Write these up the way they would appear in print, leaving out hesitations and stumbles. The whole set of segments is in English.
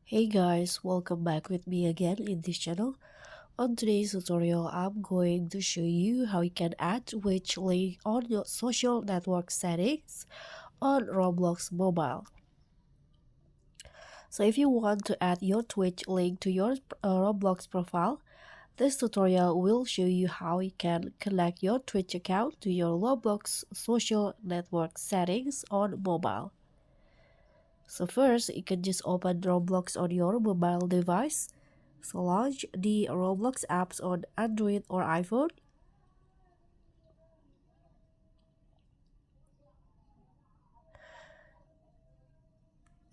Hey guys, welcome back with me again in this channel. On today's tutorial, I'm going to show you how you can add Twitch link on your social network settings on Roblox mobile. So if you want to add your Twitch link to your Roblox profile, this tutorial will show you how you can connect your Twitch account to your Roblox social network settings on mobile. So first, you can just open Roblox on your mobile device. So launch the Roblox apps on Android or iPhone.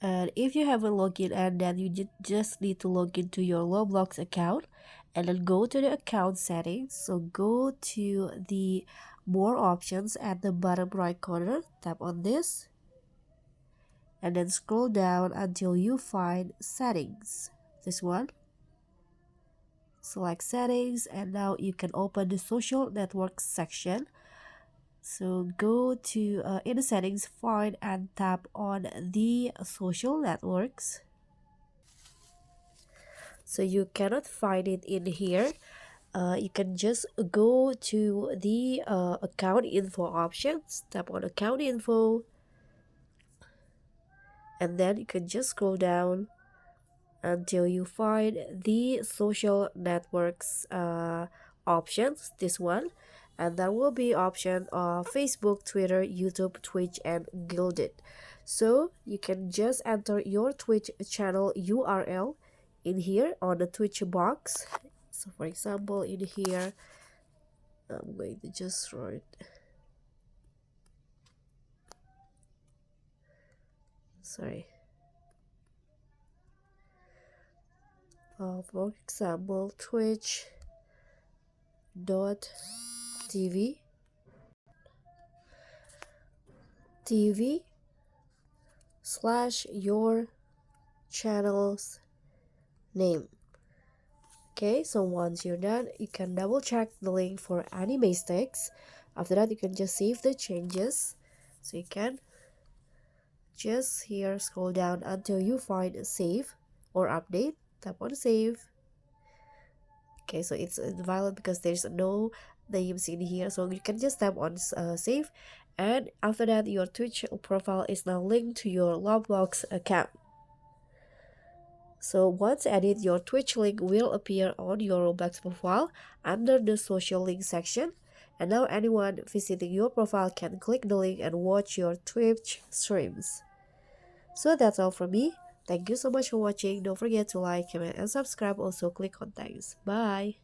And if you haven't logged in, and then you just need to log into your Roblox account and then go to the account settings. So go to the more options at the bottom right corner, tap on this and then scroll down until you find settings. This one. Select settings and now you can open the social network section. So go to in the settings, find and tap on the social networks. So you cannot find it in here. You can just go to the account info options, tap on account info, and then you can just scroll down until you find the social networks options, this one, and there will be option of Facebook, Twitter, YouTube, Twitch, and Guilded. So you can just enter your Twitch channel URL in here on the Twitch box. So for example, in here I'm going to just write, sorry, for example, twitch.tv TV/ your channel's name. Okay, so once you're done, you can double check the link for any mistakes. After that, you can just save the changes. So you can just here scroll down until you find save or update. Tap on save. Okay, so it's invalid because there's no names in here. So you can just tap on save. And after that, your Twitch profile is now linked to your Roblox account. So once added, your Twitch link will appear on your Roblox profile under the social link section. And now anyone visiting your profile can click the link and watch your Twitch streams. So that's all from me. Thank you so much for watching. Don't forget to like, comment, and subscribe. Also click on thanks. Bye.